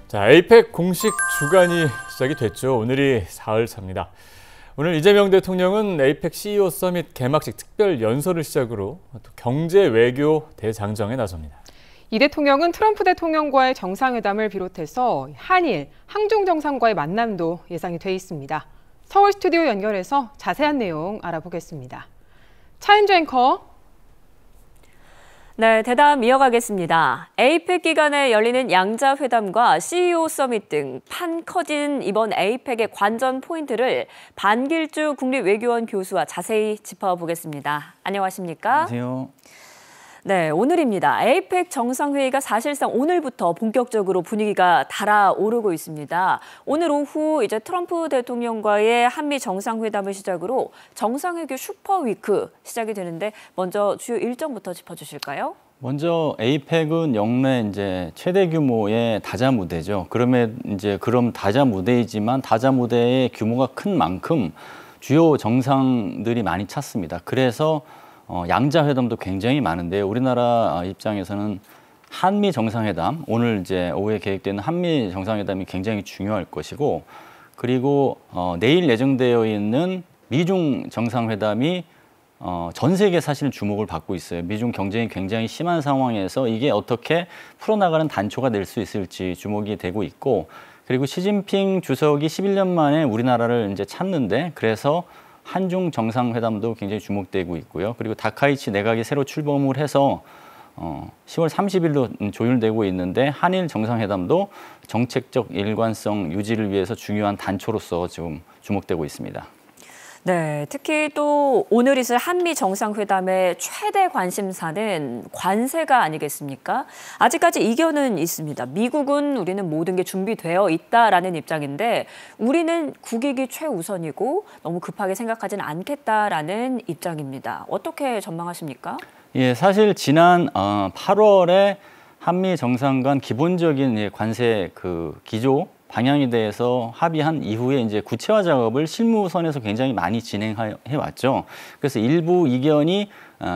자, 에이펙 공식 주간이 시작이 됐죠. 오늘이 4일차입니다. 오늘 이재명 대통령은 에이펙 CEO 서밋 개막식 특별 연설을 시작으로 또 경제 외교 대장정에 나섭니다. 이 대통령은 트럼프 대통령과의 정상회담을 비롯해서 한일, 항중 정상과의 만남도 예상이 돼 있습니다. 서울 스튜디오 연결해서 자세한 내용 알아보겠습니다. 차인주 앵커. 네, 대담 이어가겠습니다. 에이펙 기간에 열리는 양자회담과 CEO 서밋 등 판 커진 이번 에이펙의 관전 포인트를 반길주 국립외교원 교수와 자세히 짚어보겠습니다. 안녕하십니까? 안녕하세요. 네, 오늘입니다. 에이펙 정상회의가 사실상 오늘부터 본격적으로 분위기가 달아오르고 있습니다. 오늘 오후 이제 트럼프 대통령과의 한미 정상회담을 시작으로 정상외교 슈퍼위크 시작이 되는데 먼저 주요 일정부터 짚어주실까요? 먼저 에이펙은 역내 이제 최대 규모의 다자 무대죠. 그럼 다자 무대이지만 다자 무대의 규모가 큰 만큼 주요 정상들이 많이 찼습니다. 그래서 양자회담도 굉장히 많은데요. 우리나라 입장에서는 한미 정상회담, 오늘 이제 오후에 계획되는 한미 정상회담이 굉장히 중요할 것이고, 그리고 내일 예정되어 있는 미중 정상회담이 전 세계 사실은 주목을 받고 있어요. 미중 경쟁이 굉장히 심한 상황에서 이게 어떻게 풀어나가는 단초가 될 수 있을지 주목이 되고 있고, 그리고 시진핑 주석이 11년 만에 우리나라를 이제 찾는데, 그래서 한중 정상회담도 굉장히 주목되고 있고요. 그리고 다카이치 내각이 새로 출범을 해서 10월 30일로 조율되고 있는데, 한일 정상회담도 정책적 일관성 유지를 위해서 중요한 단초로서 지금 주목되고 있습니다. 네, 특히 또 오늘 있을 한미 정상회담의 최대 관심사는 관세가 아니겠습니까? 아직까지 이견은 있습니다. 미국은 우리는 모든 게 준비되어 있다라는 입장인데 우리는 국익이 최우선이고 너무 급하게 생각하지는 않겠다라는 입장입니다. 어떻게 전망하십니까? 예, 사실 지난 8월에 한미 정상 간 기본적인 관세 기조 방향에 대해서 합의한 이후에 이제 구체화 작업을 실무선에서 굉장히 많이 진행해 왔죠. 그래서 일부 이견이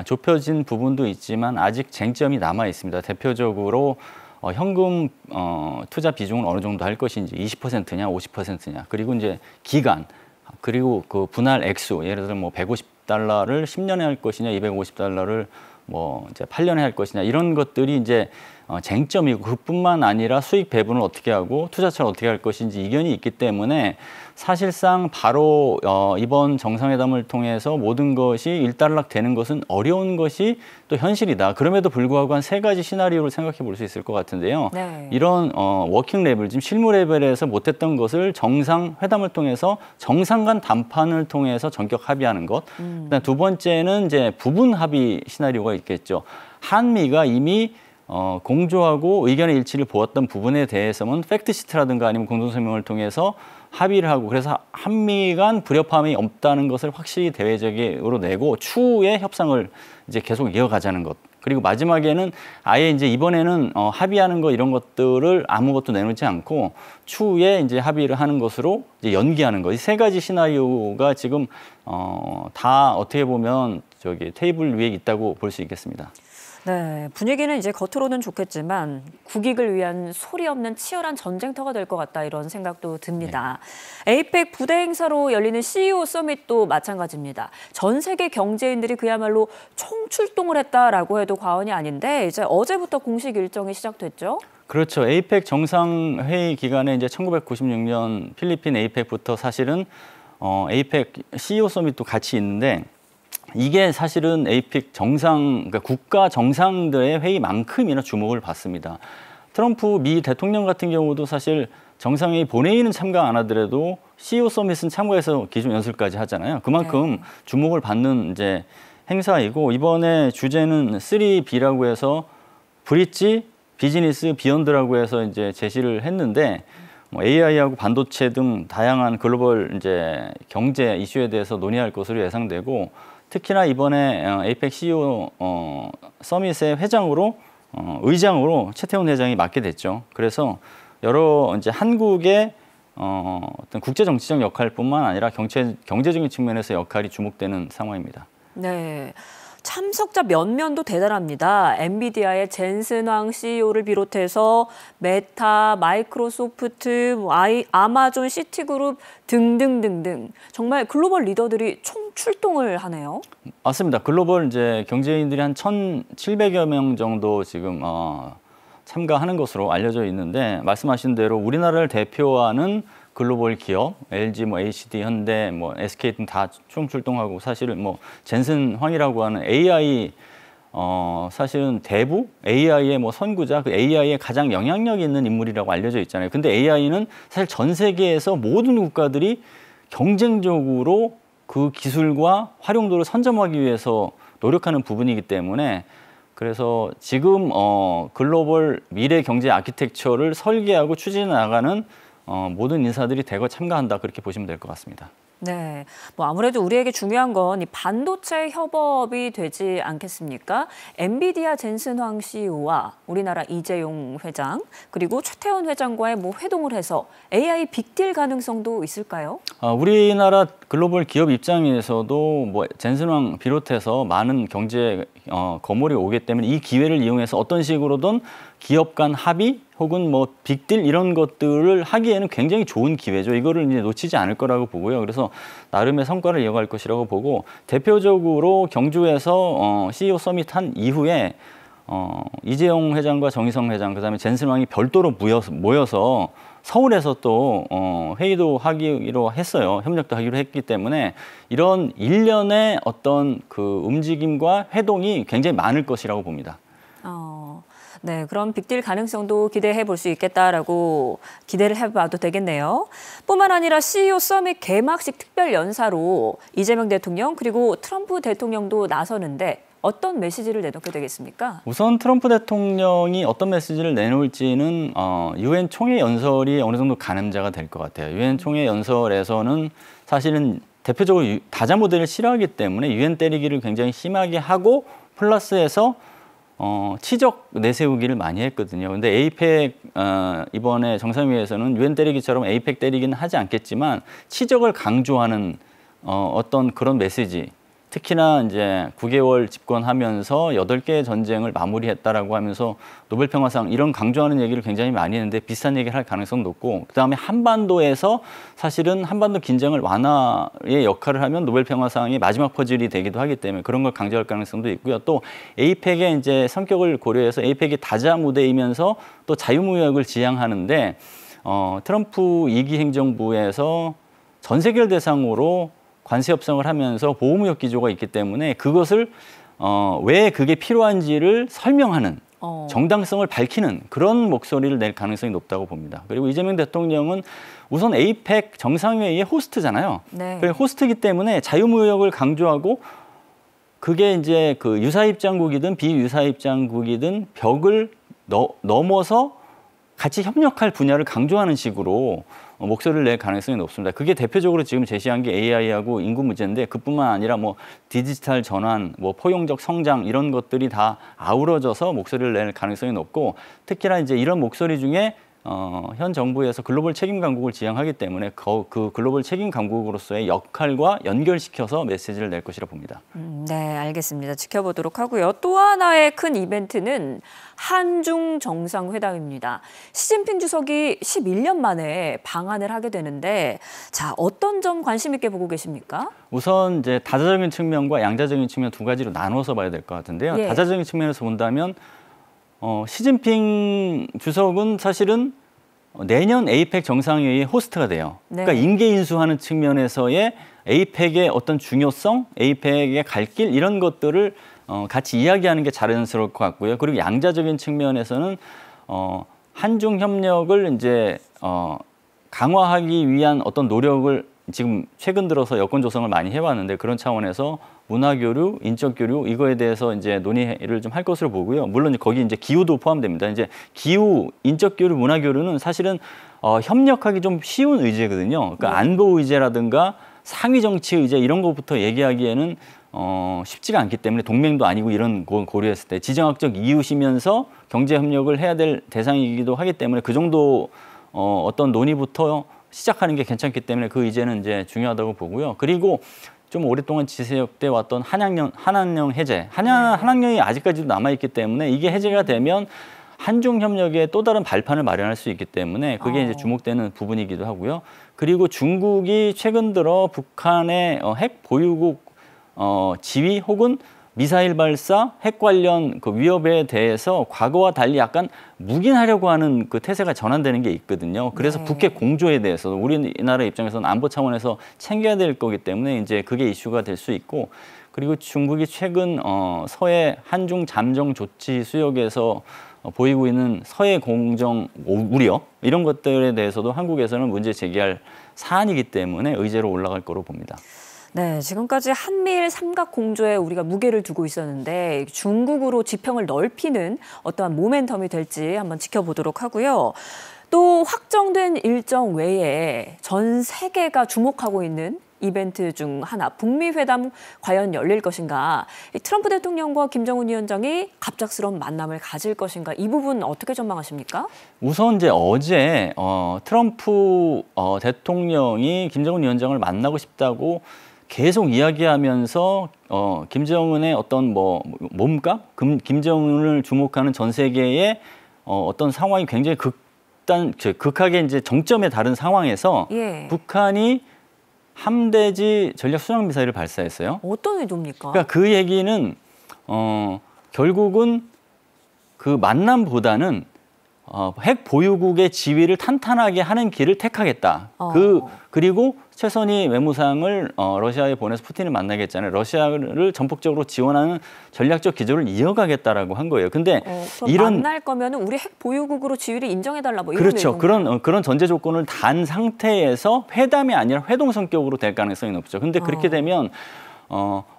좁혀진 부분도 있지만 아직 쟁점이 남아 있습니다. 대표적으로 현금 투자 비중을 어느 정도 할 것인지 20%냐 50%냐, 그리고 이제 기간, 그리고 그 분할 액수, 예를 들어 뭐 150달러를 10년에 할 것이냐 250달러를 뭐 이제 8년에 할 것이냐, 이런 것들이 이제 쟁점이고, 그뿐만 아니라 수익 배분을 어떻게 하고 투자처를 어떻게 할 것인지 이견이 있기 때문에 사실상 바로 이번 정상회담을 통해서 모든 것이 일단락 되는 것은 어려운 것이 또 현실이다. 그럼에도 불구하고 한 3가지 시나리오를 생각해 볼 수 있을 것 같은데요. 네. 이런 워킹 레벨, 지금 실무 레벨에서 못했던 것을 정상회담을 통해서 정상 간 담판을 통해서 전격 합의하는 것. 그다음 두 번째는 이제 부분 합의 시나리오가 있겠죠. 한미가 이미 공조하고 의견의 일치를 보았던 부분에 대해서는 팩트시트라든가 아니면 공동성명을 통해서 합의를 하고, 그래서 한미 간 불협화음이 없다는 것을 확실히 대외적으로 내고 추후에 협상을 이제 계속 이어가자는 것. 그리고 마지막에는 아예 이제 이번에는 합의하는 거 이런 것들을 아무것도 내놓지 않고 추후에 이제 합의를 하는 것으로 이제 연기하는 것. 이 3가지 시나리오가 지금 다 어떻게 보면 테이블 위에 있다고 볼 수 있겠습니다. 네, 분위기는 이제 겉으로는 좋겠지만 국익을 위한 소리 없는 치열한 전쟁터가 될 것 같다, 이런 생각도 듭니다. 네. 에이펙 부대 행사로 열리는 CEO 서밋도 마찬가지입니다. 전 세계 경제인들이 그야말로 총출동을 했다라고 해도 과언이 아닌데 이제 어제부터 공식 일정이 시작됐죠? 그렇죠. 에이펙 정상회의 기간에 이제 1996년 필리핀 에이펙부터 사실은 에이펙 CEO 서밋도 같이 있는데, 이게 사실은 에이펙 그러니까 국가 정상들의 회의만큼이나 주목을 받습니다. 트럼프 미 대통령 같은 경우도 사실 정상회의 본회의는 참가 안 하더라도 CEO 서밋은 참가해서 기존 연설까지 하잖아요. 그만큼 주목을 받는 이제 행사이고, 이번에 주제는 3B라고 해서 브릿지, 비즈니스, 비욘드라고 해서 이제 제시를 했는데, AI하고 반도체 등 다양한 글로벌 이제 경제 이슈에 대해서 논의할 것으로 예상되고, 특히나 이번에 APEC CEO 서밋의 의장으로 최태원 회장이 맡게 됐죠. 그래서 여러 이제 한국의 어떤 국제 정치적 역할뿐만 아니라 경제적인 측면에서 역할이 주목되는 상황입니다. 네. 참석자 면면도 대단합니다. 엔비디아의 젠슨 황 CEO를 비롯해서 메타, 마이크로소프트, 아마존, 시티그룹 등등등등 정말 글로벌 리더들이 총 출동을 하네요. 맞습니다. 글로벌 이제 경제인들이 한 1,700여 명 정도 지금 참가하는 것으로 알려져 있는데 말씀하신 대로 우리나라를 대표하는 글로벌 기업, LG, HD, 현대, SK 등 다 총 출동하고 사실은 젠슨 황이라고 하는 AI 사실은 대부 AI의 선구자, 그 AI의 가장 영향력 있는 인물이라고 알려져 있잖아요. 근데 AI는 사실 전 세계에서 모든 국가들이 경쟁적으로 그 기술과 활용도를 선점하기 위해서 노력하는 부분이기 때문에 그래서 지금 글로벌 미래 경제 아키텍처를 설계하고 추진해 나가는 모든 인사들이 대거 참가한다 그렇게 보시면 될 것 같습니다. 네, 아무래도 우리에게 중요한 건 이 반도체 협업이 되지 않겠습니까? 엔비디아 젠슨 황 CEO와 우리나라 이재용 회장 그리고 최태원 회장과의 회동을 해서 AI 빅딜 가능성도 있을까요? 우리나라 글로벌 기업 입장에서도 젠슨 황 비롯해서 많은 경제 거물이 오기 때문에 이 기회를 이용해서 어떤 식으로든 기업 간 합의 혹은 빅딜 이런 것들을 하기에는 굉장히 좋은 기회죠. 이거를 이제 놓치지 않을 거라고 보고요. 그래서 나름의 성과를 이어갈 것이라고 보고 대표적으로 경주에서 CEO 서밋 한 이후에 이재용 회장과 정의성 회장 그다음에 젠슨 황이 별도로 모여서 서울에서 또 회의도 하기로 했어요. 협력도 하기로 했기 때문에 이런 일련의 어떤 그 움직임과 회동이 굉장히 많을 것이라고 봅니다. 네, 그럼 빅딜 가능성도 기대해 볼 수 있겠다라고 기대를 해봐도 되겠네요. 뿐만 아니라 CEO 서밋 개막식 특별 연사로 이재명 대통령 그리고 트럼프 대통령도 나서는데 어떤 메시지를 내놓게 되겠습니까? 우선 트럼프 대통령이 어떤 메시지를 내놓을지는 유엔 총회 연설이 어느 정도 가늠자가 될 것 같아요. 유엔 총회 연설에서는 사실은 대표적으로 다자 모델을 싫어하기 때문에 유엔 때리기를 굉장히 심하게 하고 플러스해서 치적 내세우기를 많이 했거든요. 근데 에이펙 이번에 정상회의에서는 유엔 때리기처럼 에이펙 때리기는 하지 않겠지만 치적을 강조하는 어떤 그런 메시지. 특히나 이제 9개월 집권하면서 8개의 전쟁을 마무리했다라고 하면서 노벨 평화상 이런 강조하는 얘기를 굉장히 많이 했는데 비슷한 얘기를 할 가능성 높고 그다음에 한반도에서 사실은 한반도 긴장을 완화의 역할을 하면 노벨 평화상의 마지막 퍼즐이 되기도 하기 때문에 그런 걸 강조할 가능성도 있고요. 또 에이펙의 이제 성격을 고려해서 에이펙이 다자 무대이면서 또 자유무역을 지향하는데 트럼프 2기 행정부에서 전 세계를 대상으로 관세 협상을 하면서 보호무역 기조가 있기 때문에 그것을 왜 그게 필요한지를 설명하는 정당성을 밝히는 그런 목소리를 낼 가능성이 높다고 봅니다. 그리고 이재명 대통령은 우선 에이펙 정상회의의 호스트잖아요. 네. 호스트이기 때문에 자유무역을 강조하고 그게 이제 그 유사입장국이든 비유사입장국이든 벽을 넘어서 같이 협력할 분야를 강조하는 식으로 목소리를 낼 가능성이 높습니다. 그게 대표적으로 지금 제시한 게 AI하고 인구 문제인데 그뿐만 아니라 디지털 전환, 포용적 성장 이런 것들이 다 아우러져서 목소리를 낼 가능성이 높고 특히나 이제 이런 목소리 중에 현 정부에서 글로벌 책임 강국을 지향하기 때문에 그 글로벌 책임 강국으로서의 역할과 연결시켜서 메시지를 낼 것이라 봅니다. 네, 알겠습니다. 지켜보도록 하고요. 또 하나의 큰 이벤트는 한중 정상회담입니다. 시진핑 주석이 11년 만에 방한을 하게 되는데 자, 어떤 점 관심 있게 보고 계십니까? 우선 이제 다자적인 측면과 양자적인 측면 두 가지로 나눠서 봐야 될 것 같은데요. 예. 다자적인 측면에서 본다면 시진핑 주석은 사실은 내년 에이펙 정상회의의 호스트가 돼요. 네. 그러니까 인계 인수하는 측면에서의 에이펙의 어떤 중요성, 에이펙의 갈 길 이런 것들을 같이 이야기하는 게 자연스러울 것 같고요. 그리고 양자적인 측면에서는 한중 협력을 이제 강화하기 위한 어떤 노력을 지금 최근 들어서 여건 조성을 많이 해왔는데 그런 차원에서 문화교류, 인적교류 이거에 대해서 이제 논의를 좀 할 것으로 보고요. 물론 거기 이제 기후도 포함됩니다. 이제 기후, 인적교류, 문화교류는 사실은 협력하기 좀 쉬운 의제거든요. 그러니까 안보 의제라든가 상위 정치 의제 이런 것부터 얘기하기에는 쉽지가 않기 때문에 동맹도 아니고 이런 거 고려했을 때 지정학적 이웃이면서 경제 협력을 해야 될 대상이기도 하기 때문에 그 정도 어떤 논의부터 시작하는 게 괜찮기 때문에 그 이제는 이제 중요하다고 보고요. 그리고 좀 오랫동안 지속돼 왔던 한한령 해제, 한한령이 아직까지도 남아 있기 때문에 이게 해제가 되면 한중 협력의 또 다른 발판을 마련할 수 있기 때문에 그게 이제 주목되는 부분이기도 하고요. 그리고 중국이 최근 들어 북한의 핵 보유국 지위 혹은 미사일 발사, 핵 관련 그 위협에 대해서 과거와 달리 약간 묵인하려고 하는 그 태세가 전환되는 게 있거든요. 그래서 북핵 공조에 대해서도 우리나라 입장에서는 안보 차원에서 챙겨야 될 거기 때문에 이제 그게 이슈가 될 수 있고, 그리고 중국이 최근 서해 한중 잠정 조치 수역에서 보이고 있는 서해 공정 우려 이런 것들에 대해서도 한국에서는 문제 제기할 사안이기 때문에 의제로 올라갈 거로 봅니다. 네, 지금까지 한미일 삼각 공조에 우리가 무게를 두고 있었는데 중국으로 지평을 넓히는 어떠한 모멘텀이 될지 한번 지켜보도록 하고요. 또 확정된 일정 외에 전 세계가 주목하고 있는 이벤트 중 하나, 북미 회담 과연 열릴 것인가? 트럼프 대통령과 김정은 위원장이 갑작스러운 만남을 가질 것인가? 이 부분 어떻게 전망하십니까? 우선 이제 어제 트럼프 대통령이 김정은 위원장을 만나고 싶다고 계속 이야기하면서 김정은의 어떤 몸값, 김정은을 주목하는 전 세계의 어떤 상황이 굉장히 극하게 이제 정점에 다른 상황에서 북한이 함대지 전략 순항 미사일을 발사했어요. 어떤 의도입니까? 그러니까 그 얘기는 결국은 그 만남보다는 핵 보유국의 지위를 탄탄하게 하는 길을 택하겠다. 그리고 최선희 외무상을 러시아에 보내서 푸틴을 만나게 했잖아요. 러시아를 전폭적으로 지원하는 전략적 기조를 이어가겠다라고 한 거예요. 근데 이런 만날 거면은 우리 핵 보유국으로 지위를 인정해달라 뭐 이런 그렇죠. 그런 전제 조건을 단 상태에서 회담이 아니라 회동 성격으로 될 가능성이 높죠. 근데 그렇게 되면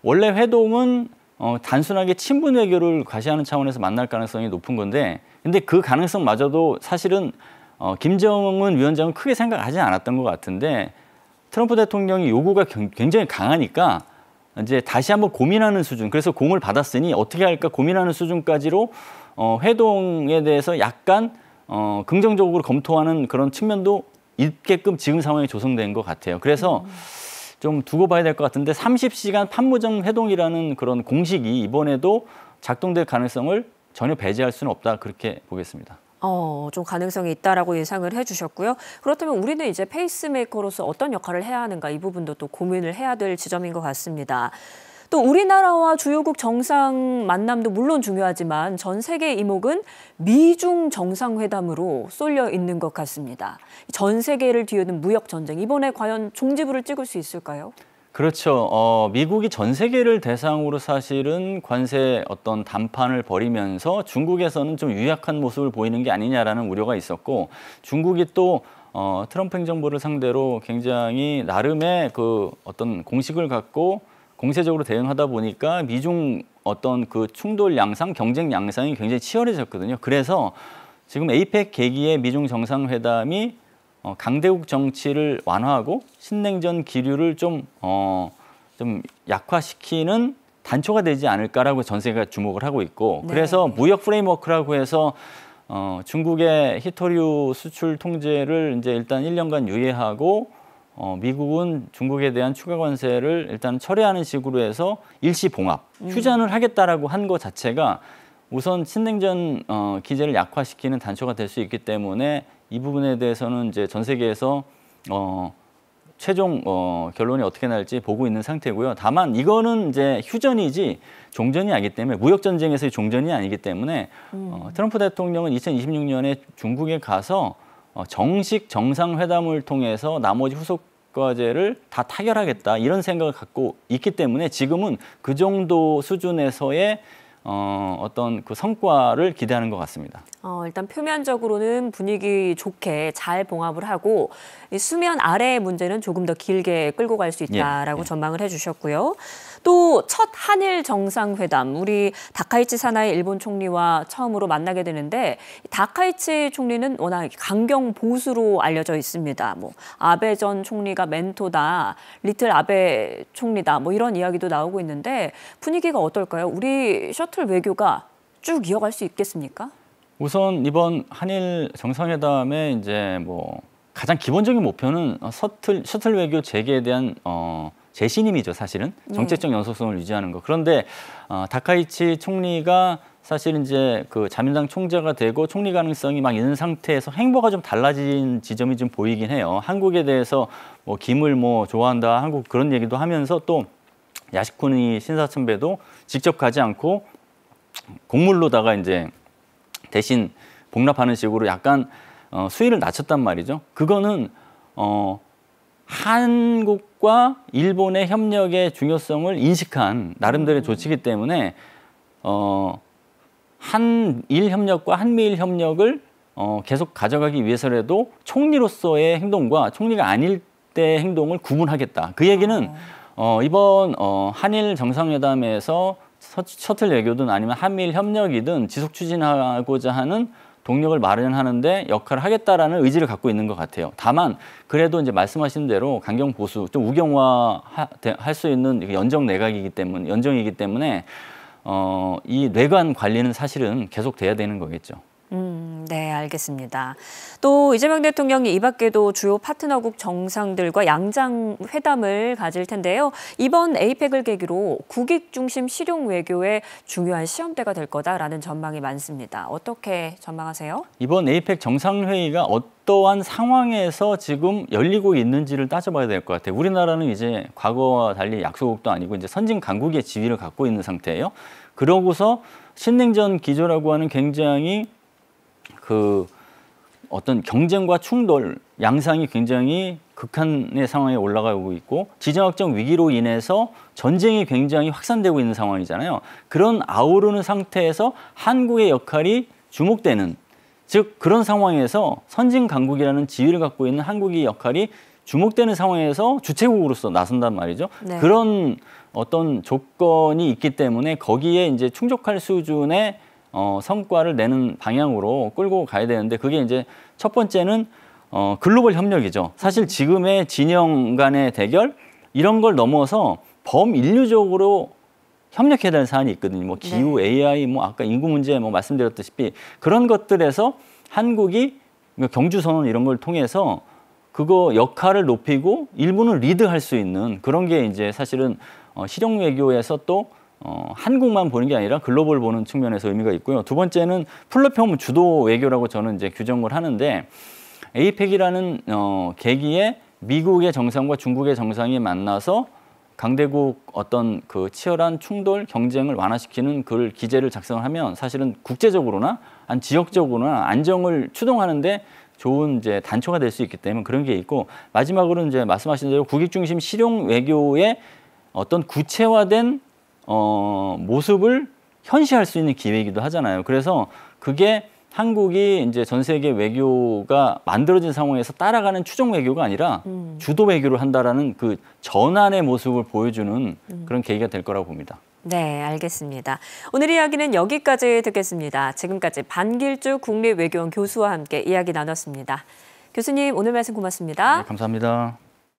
원래 회동은 단순하게 친분 외교를 과시하는 차원에서 만날 가능성이 높은 건데, 근데 그 가능성마저도 사실은 김정은 위원장은 크게 생각하지 않았던 것 같은데 트럼프 대통령이 요구가 굉장히 강하니까 이제 다시 한번 고민하는 수준, 그래서 공을 받았으니 어떻게 할까 고민하는 수준까지로 회동에 대해서 약간 긍정적으로 검토하는 그런 측면도 있게끔 지금 상황이 조성된 것 같아요. 그래서 좀 두고 봐야 될 것 같은데 30시간 판무점 회동이라는 그런 공식이 이번에도 작동될 가능성을 전혀 배제할 수는 없다, 그렇게 보겠습니다. 좀 가능성이 있다라고 예상을 해주셨고요. 그렇다면 우리는 이제 페이스메이커로서 어떤 역할을 해야 하는가, 이 부분도 또 고민을 해야 될 지점인 것 같습니다. 또 우리나라와 주요국 정상 만남도 물론 중요하지만 전 세계의 이목은 미중 정상회담으로 쏠려 있는 것 같습니다. 전 세계를 뒤흔든 무역 전쟁, 이번에 과연 종지부를 찍을 수 있을까요? 그렇죠. 미국이 전 세계를 대상으로 사실은 관세 어떤 담판을 벌이면서 중국에서는 좀 유약한 모습을 보이는 게 아니냐라는 우려가 있었고, 중국이 또 트럼프 행정부를 상대로 굉장히 나름의 그 어떤 공식을 갖고 공세적으로 대응하다 보니까 미중 어떤 그 충돌 양상, 경쟁 양상이 굉장히 치열해졌거든요. 그래서 지금 에이펙 계기의 미중 정상회담이 강대국 정치를 완화하고 신냉전 기류를 좀 약화시키는 단초가 되지 않을까라고 전 세계가 주목을 하고 있고, 그래서 무역 프레임워크라고 해서 중국의 히토류 수출 통제를 이제 일단 1년간 유예하고 미국은 중국에 대한 추가 관세를 일단 철회하는 식으로 해서 일시 봉합, 휴전을 하겠다라고 한 것 자체가 우선 신냉전 기제를 약화시키는 단초가 될 수 있기 때문에 이 부분에 대해서는 이제 전 세계에서 최종 결론이 어떻게 날지 보고 있는 상태고요. 다만 이거는 이제 휴전이지 종전이 아니기 때문에, 무역 전쟁에서의 종전이 아니기 때문에 트럼프 대통령은 2026년에 중국에 가서 정식 정상회담을 통해서 나머지 후속 과제를 다 타결하겠다, 이런 생각을 갖고 있기 때문에 지금은 그 정도 수준에서의 어떤 그 성과를 기대하는 것 같습니다. 일단 표면적으로는 분위기 좋게 잘 봉합을 하고 이 수면 아래의 문제는 조금 더 길게 끌고 갈 수 있다라고 전망을 해주셨고요. 또 첫 한일 정상회담, 우리 다카이치 사나이 일본 총리와 처음으로 만나게 되는데 다카이치 총리는 워낙 강경 보수로 알려져 있습니다. 뭐 아베 전 총리가 멘토다, 리틀 아베 총리다, 뭐 이런 이야기도 나오고 있는데 분위기가 어떨까요? 우리 셔틀 외교가 쭉 이어갈 수 있겠습니까? 우선 이번 한일 정상회담의 이제 뭐 가장 기본적인 목표는 셔틀 외교 재개에 대한 재신임이죠, 사실은. 정책적 연속성을 유지하는 거. 그런데 다카이치 총리가 사실 이제 그 자민당 총재가 되고 총리 가능성이 막 있는 상태에서 행보가 좀 달라진 지점이 좀 보이긴 해요. 한국에 대해서 뭐 김을 뭐 좋아한다, 한국 그런 얘기도 하면서 또 야시쿠니 신사참배도 직접 가지 않고 공물로다가 이제 대신 복납하는 식으로 약간 수위를 낮췄단 말이죠. 그거는 한국과 일본의 협력의 중요성을 인식한 나름대로의 조치이기 때문에 한일 협력과 한미일 협력을 계속 가져가기 위해서라도 총리로서의 행동과 총리가 아닐 때의 행동을 구분하겠다. 그 얘기는 이번 한일 정상회담에서 셔틀 외교든 아니면 한미일 협력이든 지속 추진하고자 하는 동력을 마련하는데 역할을 하겠다라는 의지를 갖고 있는 것 같아요. 다만 그래도 이제 말씀하신 대로 강경 보수, 좀 우경화할 수 있는 연정이기 때문에 이 뇌관 관리는 사실은 계속 돼야 되는 거겠죠. 네, 알겠습니다. 또 이재명 대통령이 이 밖에도 주요 파트너국 정상들과 양장 회담을 가질 텐데요. 이번 에이펙을 계기로 국익 중심 실용 외교의 중요한 시험대가 될 거다라는 전망이 많습니다. 어떻게 전망하세요? 이번 에이펙 정상회의가 어떠한 상황에서 지금 열리고 있는지를 따져봐야 될 것 같아요. 우리나라는 이제 과거와 달리 약소국도 아니고 이제 선진 강국의 지위를 갖고 있는 상태예요. 그러고서 신냉전 기조라고 하는 굉장히 그 어떤 경쟁과 충돌 양상이 굉장히 극한의 상황에 올라가고 있고 지정학적 위기로 인해서 전쟁이 굉장히 확산되고 있는 상황이잖아요. 그런 아우르는 상태에서 한국의 역할이 주목되는, 즉 그런 상황에서 선진 강국이라는 지위를 갖고 있는 한국의 역할이 주목되는 상황에서 주체국으로서 나선단 말이죠. 네. 그런 어떤 조건이 있기 때문에 거기에 이제 충족할 수준의 성과를 내는 방향으로 끌고 가야 되는데 그게 이제 첫 번째는 글로벌 협력이죠. 사실 지금의 진영 간의 대결 이런 걸 넘어서 범인류적으로 협력해야 되는 사안이 있거든요. 뭐 기후, 네. AI, 뭐 아까 인구 문제 뭐 말씀드렸다시피 그런 것들에서 한국이 경주선언 이런 걸 통해서 그거 역할을 높이고 일부는 리드할 수 있는 그런 게 이제 사실은 실용 외교에서 또 한국만 보는 게 아니라 글로벌 보는 측면에서 의미가 있고요. 두 번째는 플랫폼 주도 외교라고 저는 이제 규정을 하는데 에이펙이라는 계기에 미국의 정상과 중국의 정상이 만나서 강대국 어떤 그 치열한 충돌, 경쟁을 완화시키는 그 기제를 작성을 하면 사실은 국제적으로나 지역적으로나 안정을 추동하는데 좋은 이제 단초가 될 수 있기 때문에 그런 게 있고 마지막으로 이제 말씀하신 대로 국익 중심 실용 외교의 어떤 구체화된 모습을 현시할 수 있는 기회이기도 하잖아요. 그래서 그게 한국이 이제 전 세계 외교가 만들어진 상황에서 따라가는 추종 외교가 아니라 주도 외교를 한다라는 그 전환의 모습을 보여주는 그런 계기가 될 거라고 봅니다. 네, 알겠습니다. 오늘 이야기는 여기까지 듣겠습니다. 지금까지 반길주 국립외교원 교수와 함께 이야기 나눴습니다. 교수님, 오늘 말씀 고맙습니다. 네, 감사합니다.